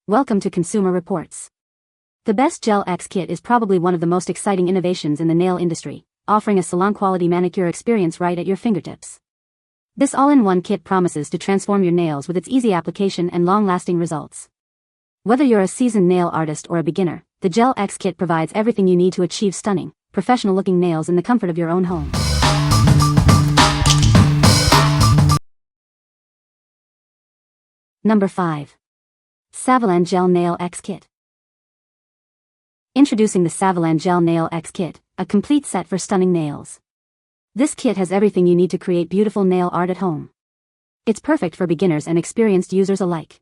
Welcome to Consumer Reports. The Best Gel X Kit is probably one of the most exciting innovations in the nail industry, offering a salon-quality manicure experience right at your fingertips. This all-in-one kit promises to transform your nails with its easy application and long-lasting results. Whether you're a seasoned nail artist or a beginner, the Gel X Kit provides everything you need to achieve stunning, professional-looking nails in the comfort of your own home. Number 5. SAVILAND Gel Nail X Kit. Introducing the SAVILAND Gel Nail X Kit, a complete set for stunning nails. This kit has everything you need to create beautiful nail art at home. It's perfect for beginners and experienced users alike.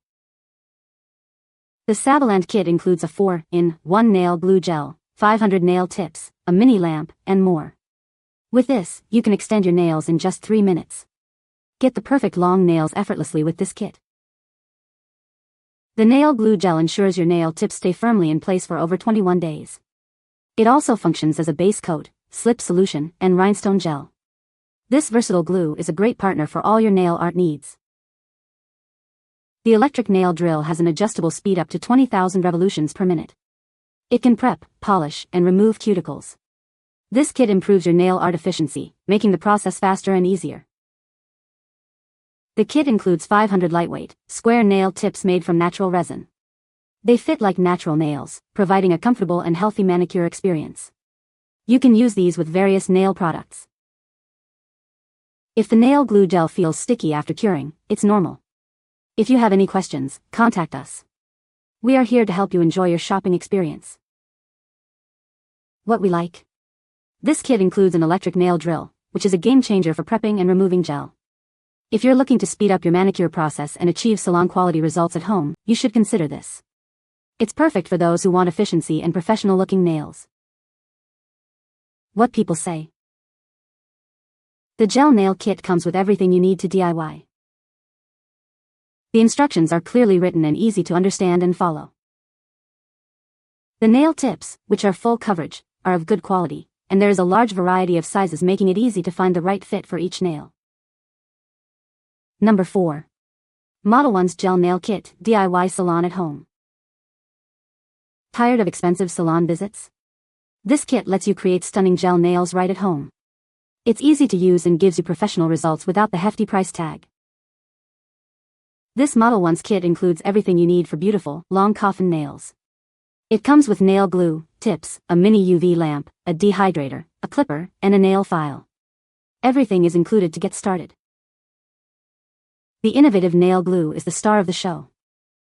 The SAVILAND kit includes a 4-in-1 nail glue gel, 500 nail tips, a mini lamp, and more. With this, you can extend your nails in just 3 minutes. Get the perfect long nails effortlessly with this kit. The nail glue gel ensures your nail tips stay firmly in place for over 21 days. It also functions as a base coat, slip solution, and rhinestone gel. This versatile glue is a great partner for all your nail art needs. The electric nail drill has an adjustable speed up to 20,000 revolutions per minute. It can prep, polish, and remove cuticles. This kit improves your nail art efficiency, making the process faster and easier. The kit includes 500 lightweight, square nail tips made from natural resin. They fit like natural nails, providing a comfortable and healthy manicure experience. You can use these with various nail products. If the nail glue gel feels sticky after curing, it's normal. If you have any questions, contact us. We are here to help you enjoy your shopping experience. What we like. This kit includes an electric nail drill, which is a game changer for prepping and removing gel. If you're looking to speed up your manicure process and achieve salon-quality results at home, you should consider this. It's perfect for those who want efficiency and professional-looking nails. What people say. The Gel Nail Kit comes with everything you need to DIY. The instructions are clearly written and easy to understand and follow. The nail tips, which are full coverage, are of good quality, and there is a large variety of sizes making it easy to find the right fit for each nail. Number 4. Modelones Gel Nail Kit, DIY Salon at Home. Tired of expensive salon visits? This kit lets you create stunning gel nails right at home. It's easy to use and gives you professional results without the hefty price tag. This Modelones kit includes everything you need for beautiful, long coffin nails. It comes with nail glue, tips, a mini UV lamp, a dehydrator, a clipper, and a nail file. Everything is included to get started. The innovative nail glue is the star of the show.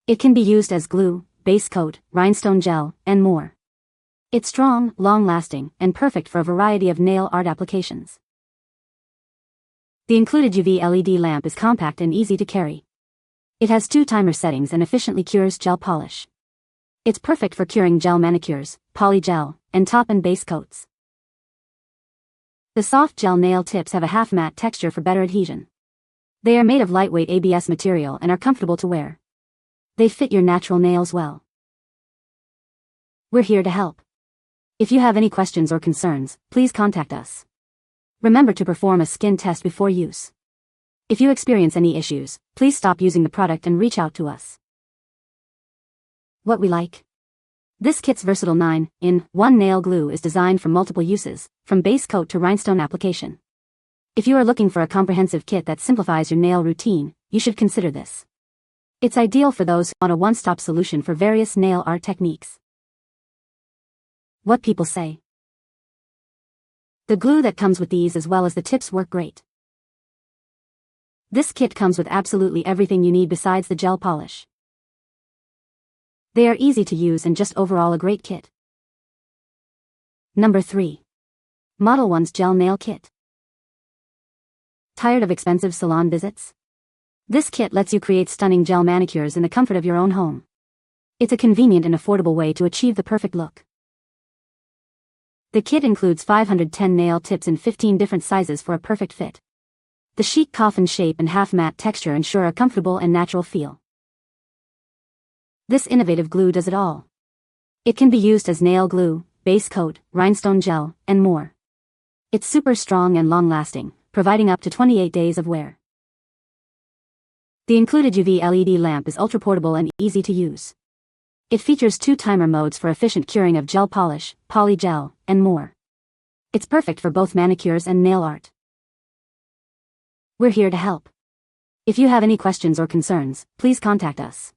It can be used as glue, base coat, rhinestone gel, and more. It's strong, long-lasting, and perfect for a variety of nail art applications. The included UV LED lamp is compact and easy to carry. It has 2 timer settings and efficiently cures gel polish. It's perfect for curing gel manicures, poly gel, and top and base coats. The soft gel nail tips have a half-matte texture for better adhesion. They are made of lightweight ABS material and are comfortable to wear. They fit your natural nails well. We're here to help. If you have any questions or concerns, please contact us. Remember to perform a skin test before use. If you experience any issues, please stop using the product and reach out to us. What we like. This kit's versatile 9-in-1 nail glue is designed for multiple uses, from base coat to rhinestone application. If you are looking for a comprehensive kit that simplifies your nail routine, you should consider this. It's ideal for those who want a one-stop solution for various nail art techniques. What people say. The glue that comes with these as well as the tips work great. This kit comes with absolutely everything you need besides the gel polish. They are easy to use and just overall a great kit. Number 3. Modelones Gel Nail Kit. Tired of expensive salon visits? This kit lets you create stunning gel manicures in the comfort of your own home. It's a convenient and affordable way to achieve the perfect look. The kit includes 510 nail tips in 15 different sizes for a perfect fit. The chic coffin shape and half-matte texture ensure a comfortable and natural feel. This innovative glue does it all. It can be used as nail glue, base coat, rhinestone gel, and more. It's super strong and long-lasting, providing up to 28 days of wear. The included UV LED lamp is ultra-portable and easy to use. It features 2 timer modes for efficient curing of gel polish, poly gel, and more. It's perfect for both manicures and nail art. We're here to help. If you have any questions or concerns, please contact us.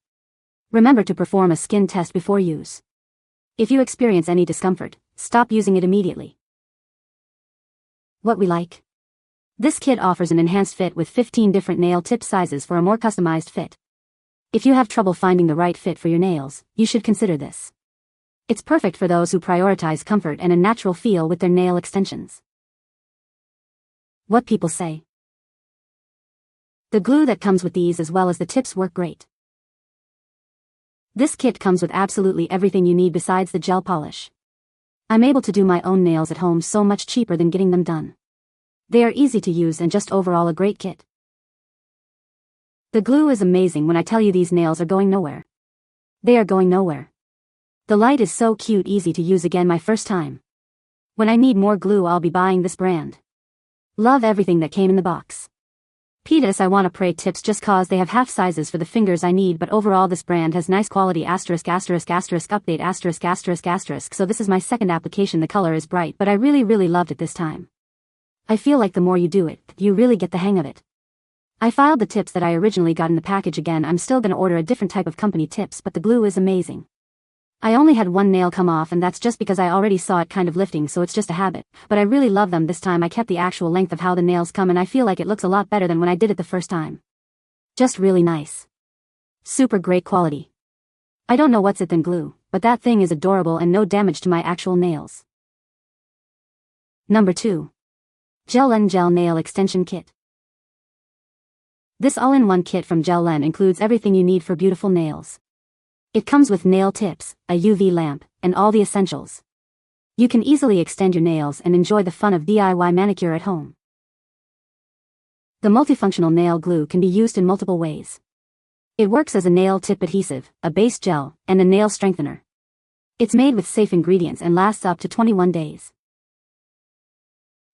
Remember to perform a skin test before use. If you experience any discomfort, stop using it immediately. What we like. This kit offers an enhanced fit with 15 different nail tip sizes for a more customized fit. If you have trouble finding the right fit for your nails, you should consider this. It's perfect for those who prioritize comfort and a natural feel with their nail extensions. What people say. The glue that comes with these as well as the tips work great. This kit comes with absolutely everything you need besides the gel polish. I'm able to do my own nails at home so much cheaper than getting them done. They are easy to use and just overall a great kit. The glue is amazing when I tell you these nails are going nowhere. They are going nowhere. The light is so cute, easy to use, again my first time. When I need more glue I'll be buying this brand. Love everything that came in the box. P.S. I wanna pray tips just cause they have half sizes for the fingers I need, but overall this brand has nice quality update *******, so this is my second application. The color is bright but I really loved it this time. I feel like the more you do it, you really get the hang of it. I filed the tips that I originally got in the package again. I'm still gonna order a different type of company tips, but the glue is amazing. I only had one nail come off and that's just because I already saw it kind of lifting, so it's just a habit, but I really love them this time. I kept the actual length of how the nails come and I feel like it looks a lot better than when I did it the first time. Just really nice. Super great quality. I don't know what's it than glue, but that thing is adorable and no damage to my actual nails. Number 2. Gellen Gel Nail Extension Kit. This all-in-one kit from Gellen includes everything you need for beautiful nails. It comes with nail tips, a UV lamp, and all the essentials. You can easily extend your nails and enjoy the fun of DIY manicure at home. The multifunctional nail glue can be used in multiple ways. It works as a nail tip adhesive, a base gel, and a nail strengthener. It's made with safe ingredients and lasts up to 21 days.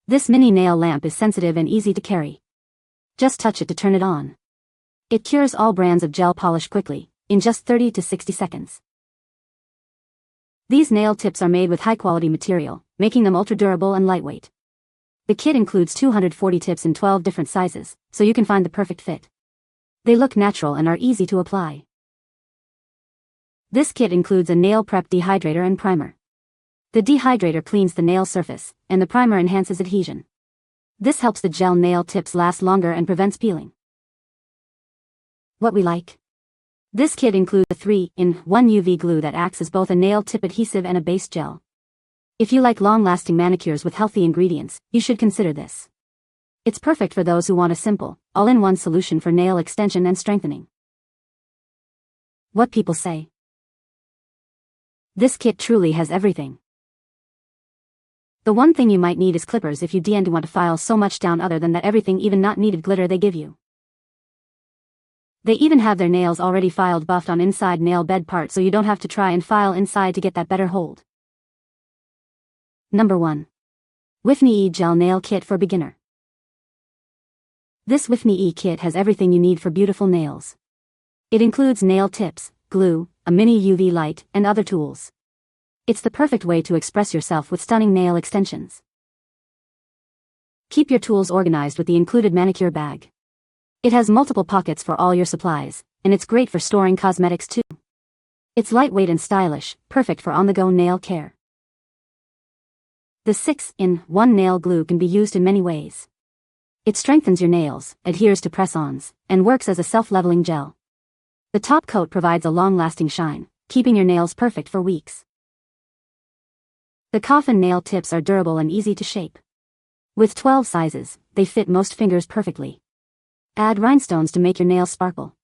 This mini nail lamp is sensitive and easy to carry. Just touch it to turn it on. It cures all brands of gel polish quickly, in just 30 to 60 seconds. These nail tips are made with high-quality material, making them ultra-durable and lightweight. The kit includes 240 tips in 12 different sizes, so you can find the perfect fit. They look natural and are easy to apply. This kit includes a nail prep dehydrator and primer. The dehydrator cleans the nail surface, and the primer enhances adhesion. This helps the gel nail tips last longer and prevents peeling. What we like. This kit includes a 3-in-1 UV glue that acts as both a nail tip adhesive and a base gel. If you like long-lasting manicures with healthy ingredients, you should consider this. It's perfect for those who want a simple, all-in-one solution for nail extension and strengthening. What people say. This kit truly has everything. The one thing you might need is clippers if you don't want to file so much down. Other than that, everything, even not needed glitter they give you. They even have their nails already filed buffed on inside nail bed part, so you don't have to try and file inside to get that better hold. Number 1. Wifniee Gel Nail Kit for Beginner. This Wifniee kit has everything you need for beautiful nails. It includes nail tips, glue, a mini UV light, and other tools. It's the perfect way to express yourself with stunning nail extensions. Keep your tools organized with the included manicure bag. It has multiple pockets for all your supplies, and it's great for storing cosmetics too. It's lightweight and stylish, perfect for on-the-go nail care. The 6-in-1 nail glue can be used in many ways. It strengthens your nails, adheres to press-ons, and works as a self-leveling gel. The top coat provides a long-lasting shine, keeping your nails perfect for weeks. The coffin nail tips are durable and easy to shape. With 12 sizes, they fit most fingers perfectly. Add rhinestones to make your nails sparkle.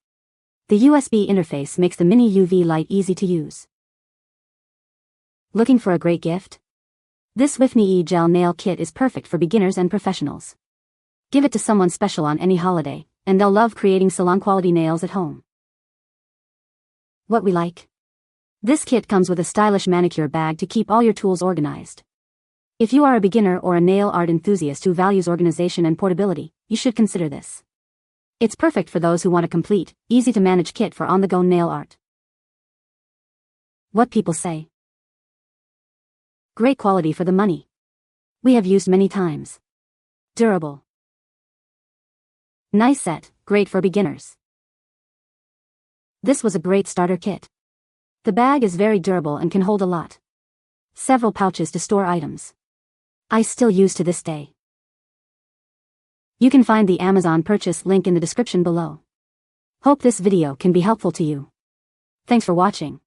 The USB interface makes the mini UV light easy to use. Looking for a great gift? This Wifniee Gel Nail Kit is perfect for beginners and professionals. Give it to someone special on any holiday, and they'll love creating salon-quality nails at home. What we like. This kit comes with a stylish manicure bag to keep all your tools organized. If you are a beginner or a nail art enthusiast who values organization and portability, you should consider this. It's perfect for those who want a complete, easy-to-manage kit for on-the-go nail art. What people say. Great quality for the money. We have used many times. Durable. Nice set, great for beginners. This was a great starter kit. The bag is very durable and can hold a lot. Several pouches to store items. I still use to this day. You can find the Amazon purchase link in the description below. Hope this video can be helpful to you. Thanks for watching.